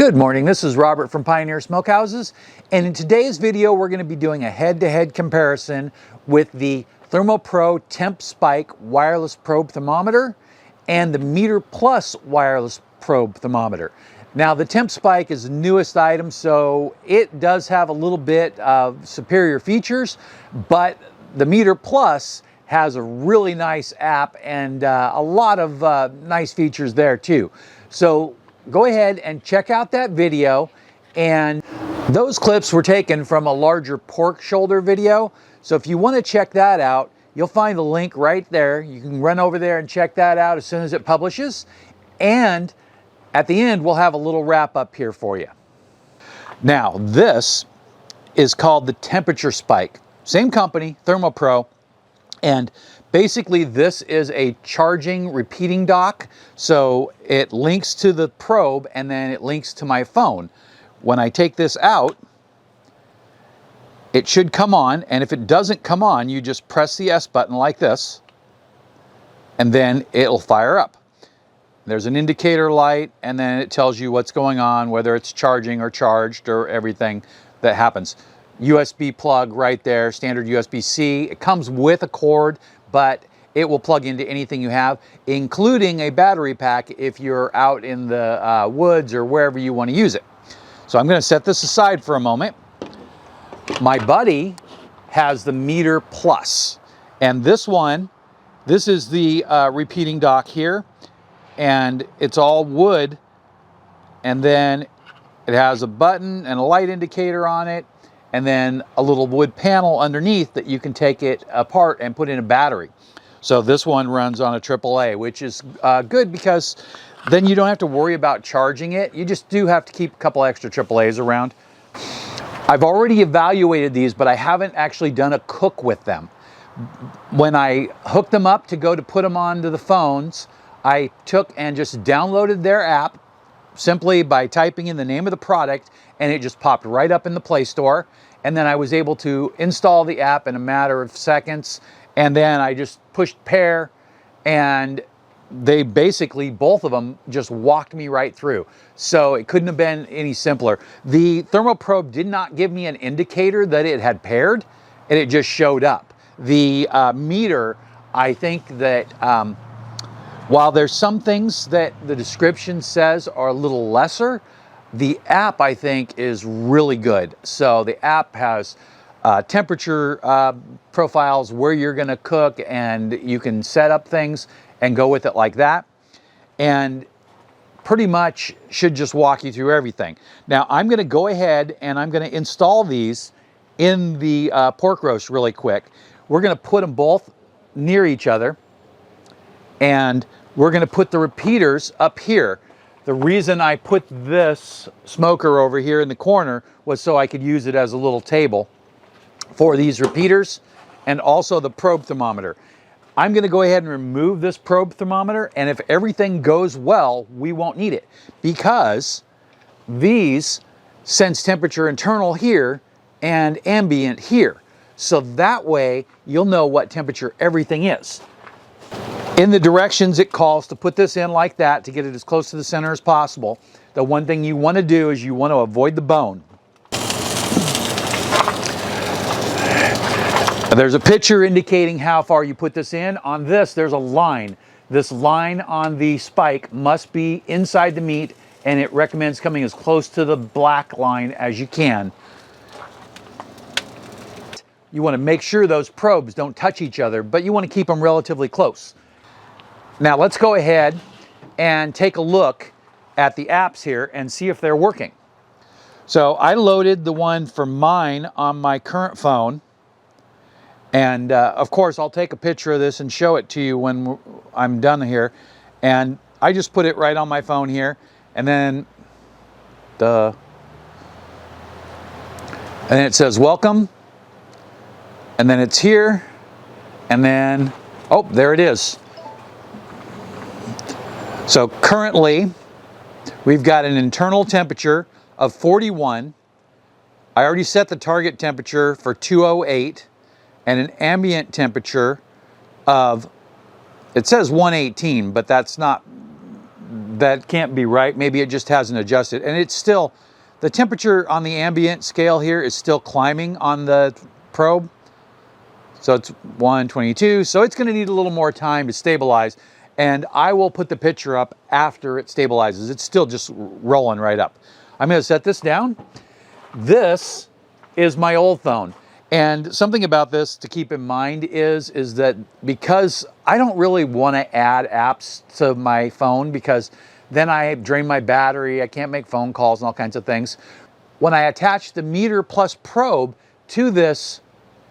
Good morning, this is Robert from Pioneer Smokehouses, and in today's video we're going to be doing a head-to-head comparison with the ThermoPro TempSpike wireless probe thermometer and the MEATER Plus wireless probe thermometer. Now the TempSpike is the newest item, so it does have a little bit of superior features, but the MEATER Plus has a really nice app and a lot of nice features there too. So go ahead and check out that video, and those clips were taken from a larger pork shoulder video. So if you want to check that out, you'll find the link right there. You can run over there and check that out as soon as it publishes. And at the end, we'll have a little wrap up here for you. Now, this is called the Temperature Spike. Same company, ThermoPro. And basically this is a charging repeating dock. So it links to the probe and then it links to my phone. When I take this out, it should come on, and if it doesn't come on, you just press the S button like this, and then it'll fire up. There's an indicator light, and then it tells you what's going on, whether it's charging or charged or everything that happens. USB plug right there, standard USB-C. It comes with a cord, but it will plug into anything you have, including a battery pack if you're out in the woods or wherever you want to use it. So I'm going to set this aside for a moment. My buddy has the MEATER Plus, and this is the repeating dock here, and it's all wood, and then it has a button and a light indicator on it, and then a little wood panel underneath that you can take it apart and put in a battery. So this one runs on a AAA, which is good because then you don't have to worry about charging it. You just do have to keep a couple extra AAAs around. I've already evaluated these, but I haven't actually done a cook with them. When I hooked them up to go to put them onto the phones, I took and just downloaded their app simply by typing in the name of the product, and it just popped right up in the Play Store. And then I was able to install the app in a matter of seconds, and then I just pushed pair, and they basically, both of them, just walked me right through. So it couldn't have been any simpler. The ThermoPro did not give me an indicator that it had paired, and it just showed up. The MEATER, I think that while there's some things that the description says are a little lesser, the app, I think, is really good. So the app has temperature profiles where you're going to cook, and you can set up things and go with it like that. And pretty much should just walk you through everything. Now, I'm going to go ahead and I'm going to install these in the pork roast really quick. We're going to put them both near each other, and we're going to put the repeaters up here. The reason I put this smoker over here in the corner was so I could use it as a little table for these repeaters and also the probe thermometer. I'm going to go ahead and remove this probe thermometer, and if everything goes well, we won't need it, because these sense temperature internal here and ambient here. So that way you'll know what temperature everything is. In the directions, it calls to put this in like that to get it as close to the center as possible. The one thing you want to do is you want to avoid the bone. There's a picture indicating how far you put this in. On this, there's a line. This line on the spike must be inside the meat, and it recommends coming as close to the black line as you can. You want to make sure those probes don't touch each other, but you want to keep them relatively close. Now let's go ahead and take a look at the apps here and see if they're working. So I loaded the one for mine on my current phone, and of course I'll take a picture of this and show it to you when I'm done here. And I just put it right on my phone here, and then it says welcome, and then it's here, and then oh, there it is. So currently, we've got an internal temperature of 41. I already set the target temperature for 208, and an ambient temperature of, it says 118, but that's not that can't be right. Maybe it just hasn't adjusted. And it's still, the temperature on the ambient scale here is still climbing on the probe. So it's 122. So it's going to need a little more time to stabilize. And I will put the picture up after it stabilizes. It's still just rolling right up. I'm going to set this down. This is my old phone. And something about this to keep in mind is that because I don't really want to add apps to my phone, because then I drain my battery, I can't make phone calls and all kinds of things. When I attached the MEATER Plus probe to this,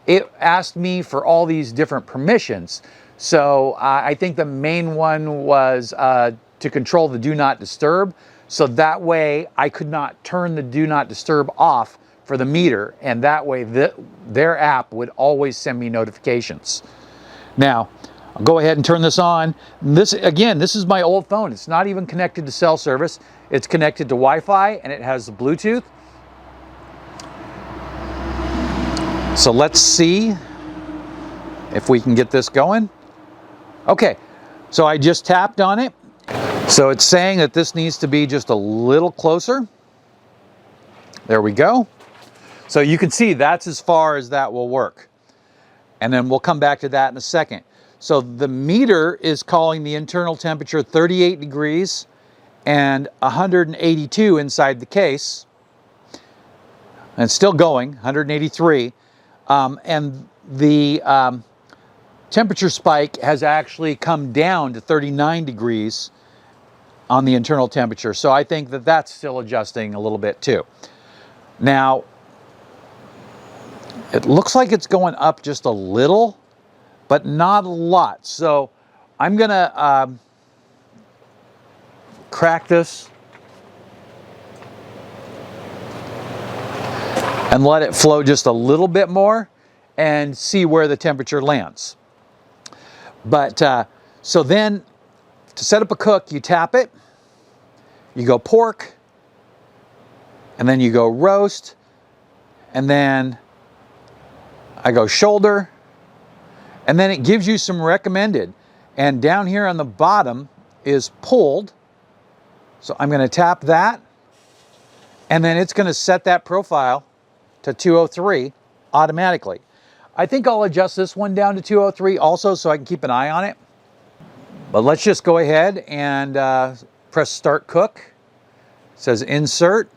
it asked me for all these different permissions. So I think the main one was to control the do not disturb. So that way I could not turn the do not disturb off for the MEATER, and that way their app would always send me notifications. Now, I'll go ahead and turn this on. This is my old phone. It's not even connected to cell service. It's connected to Wi-Fi, and it has Bluetooth. So let's see if we can get this going. Okay, so I just tapped on it. So it's saying that this needs to be just a little closer. There we go. So you can see that's as far as that will work. And then we'll come back to that in a second. So the MEATER is calling the internal temperature 38 degrees and 182 inside the case. And it's still going, 183. And the temperature spike has actually come down to 39 degrees on the internal temperature. So I think that that's still adjusting a little bit too. Now, it looks like it's going up just a little, but not a lot. So I'm gonna crack this and let it flow just a little bit more and see where the temperature lands. But so then to set up a cook, you tap it, you go pork, and then you go roast, and then I go shoulder, and then it gives you some recommended. And down here on the bottom is pulled. So I'm going to tap that, and then it's going to set that profile to 203 automatically. I think I'll adjust this one down to 203 also so I can keep an eye on it. But let's just go ahead and press start cook. It says insert,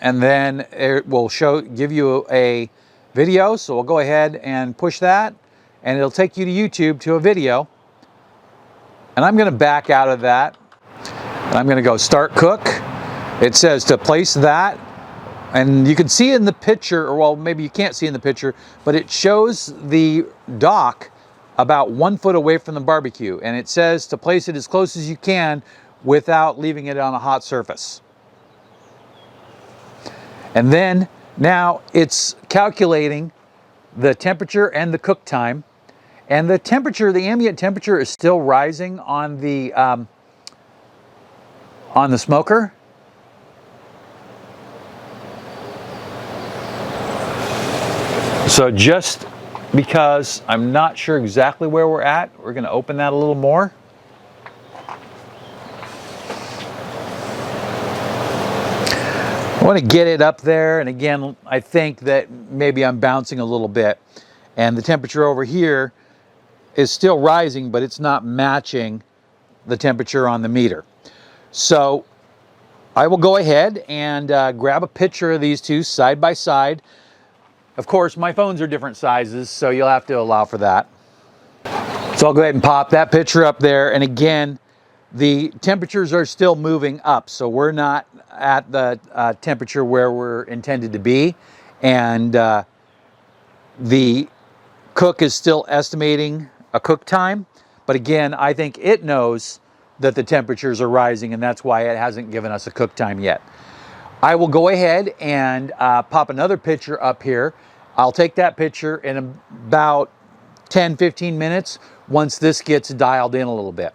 and then it will give you a video. So we'll go ahead and push that, and it'll take you to YouTube to a video. And I'm going to back out of that. And I'm going to go start cook. It says to place that, and you can see in the picture, or well, maybe you can't see in the picture, but it shows the dock about 1 foot away from the barbecue, and it says to place it as close as you can without leaving it on a hot surface. And then now it's calculating the temperature and the cook time, and the temperature, the ambient temperature, is still rising on the smoker. So just because I'm not sure exactly where we're at, we're going to open that a little more. I want to get it up there, and again, I think that maybe I'm bouncing a little bit, and the temperature over here is still rising, but it's not matching the temperature on the MEATER. So I will go ahead and grab a picture of these two side by side. Of course, my phones are different sizes, so you'll have to allow for that. So I'll go ahead and pop that picture up there, and again, the temperatures are still moving up, so we're not at the temperature where we're intended to be, and the cook is still estimating a cook time, but again, I think it knows that the temperatures are rising, and that's why it hasn't given us a cook time yet. I will go ahead and pop another picture up here. I'll take that picture in about 10-15 minutes once this gets dialed in a little bit.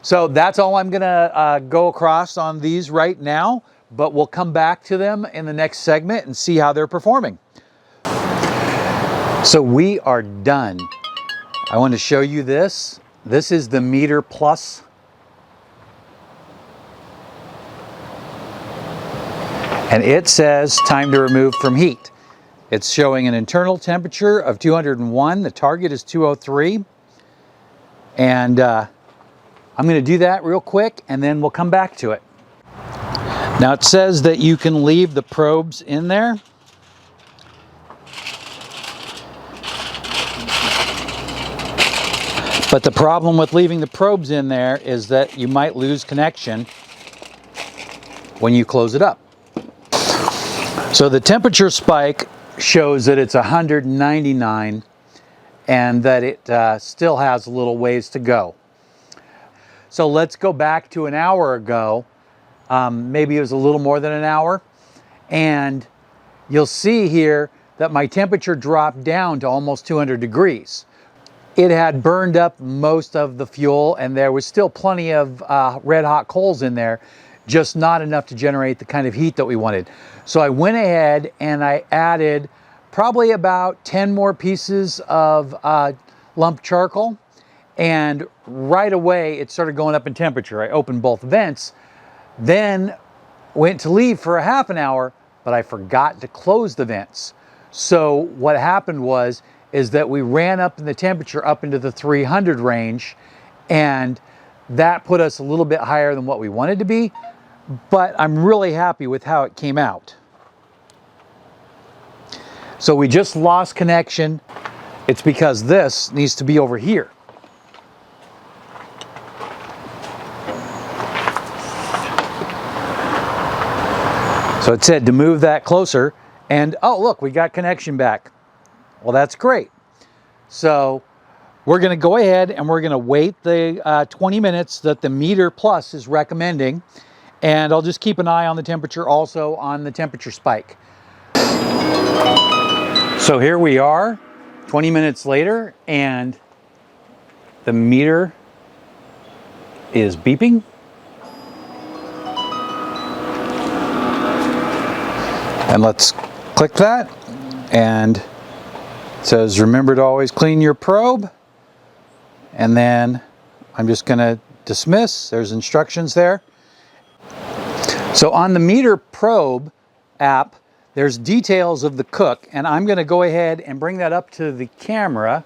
So that's all I'm gonna go across on these right now, but we'll come back to them in the next segment and see how they're performing. So we are done. I want to show you this. This is the MEATER Plus And it says time to remove from heat. It's showing an internal temperature of 201. The target is 203. And I'm going to do that real quick and then we'll come back to it. Now it says that you can leave the probes in there. But the problem with leaving the probes in there is that you might lose connection when you close it up. So the temperature spike shows that it's 199 and that it still has a little ways to go. So let's go back to an hour ago. Maybe it was a little more than an hour. And you'll see here that my temperature dropped down to almost 200 degrees. It had burned up most of the fuel and there was still plenty of red hot coals in there, just not enough to generate the kind of heat that we wanted. So I went ahead and I added probably about 10 more pieces of lump charcoal, and right away it started going up in temperature. I opened both vents, then went to leave for a half an hour, but I forgot to close the vents. So what happened is that we ran up in the temperature up into the 300 range, and that put us a little bit higher than what we wanted to be, but I'm really happy with how it came out. So we just lost connection. It's because this needs to be over here. So it said to move that closer, and oh look, we got connection back. Well, that's great. So we're going to go ahead and we're going to wait the 20 minutes that the MEATER Plus is recommending, and I'll just keep an eye on the temperature also on the temperature spike. So here we are 20 minutes later and the MEATER is beeping. And let's click that, and it says remember to always clean your probe, and then I'm just going to dismiss. There's instructions there. So on the MEATER probe app there's details of the cook, and I'm going to go ahead and bring that up to the camera.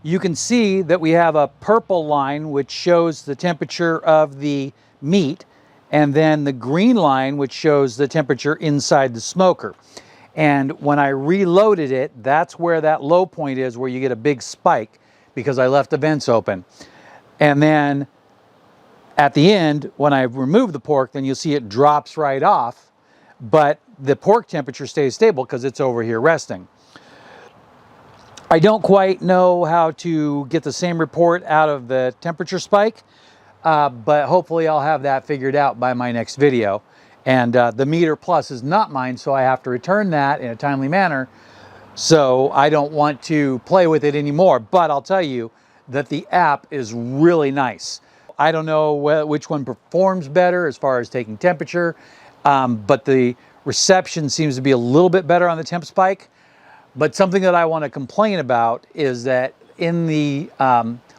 You can see that we have a purple line which shows the temperature of the meat, and then the green line which shows the temperature inside the smoker. And when I reloaded it, that's where that low point is, where you get a big spike because I left the vents open. And then at the end, when I remove the pork, then you'll see it drops right off, but the pork temperature stays stable because it's over here resting. I don't quite know how to get the same report out of the temperature spike, but hopefully I'll have that figured out by my next video. And the MEATER Plus is not mine, so I have to return that in a timely manner. So I don't want to play with it anymore, but I'll tell you that the app is really nice. I don't know which one performs better as far as taking temperature, but the reception seems to be a little bit better on the TempSpike. But something that I want to complain about is that in the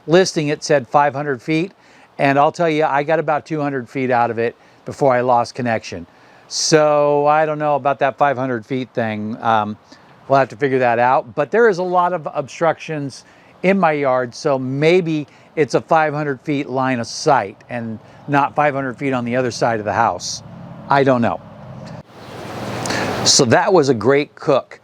listing it said 500 feet, and I'll tell you I got about 200 feet out of it before I lost connection. So I don't know about that 500 feet thing. We'll have to figure that out. But there is a lot of obstructions in my yard, so maybe it's a 500 feet line of sight and not 500 feet on the other side of the house. I don't know. So that was a great cook.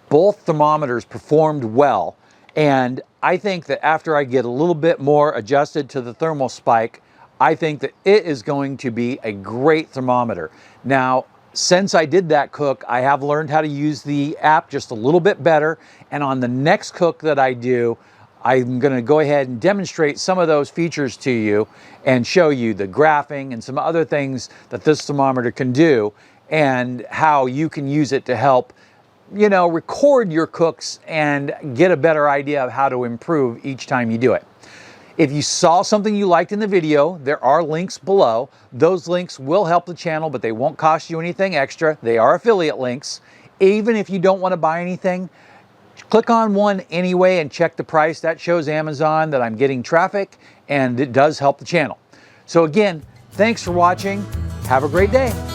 Both thermometers performed well, and I think that after I get a little bit more adjusted to the thermal spike, I think that it is going to be a great thermometer. Now, since I did that cook, I have learned how to use the app just a little bit better, and on the next cook that I do, I'm going to go ahead and demonstrate some of those features to you and show you the graphing and some other things that this thermometer can do and how you can use it to help, you know, record your cooks and get a better idea of how to improve each time you do it. If you saw something you liked in the video, there are links below. Those links will help the channel, but they won't cost you anything extra. They are affiliate links. Even if you don't want to buy anything, click on one anyway and check the price. That shows Amazon that I'm getting traffic, and it does help the channel. So again, thanks for watching. Have a great day.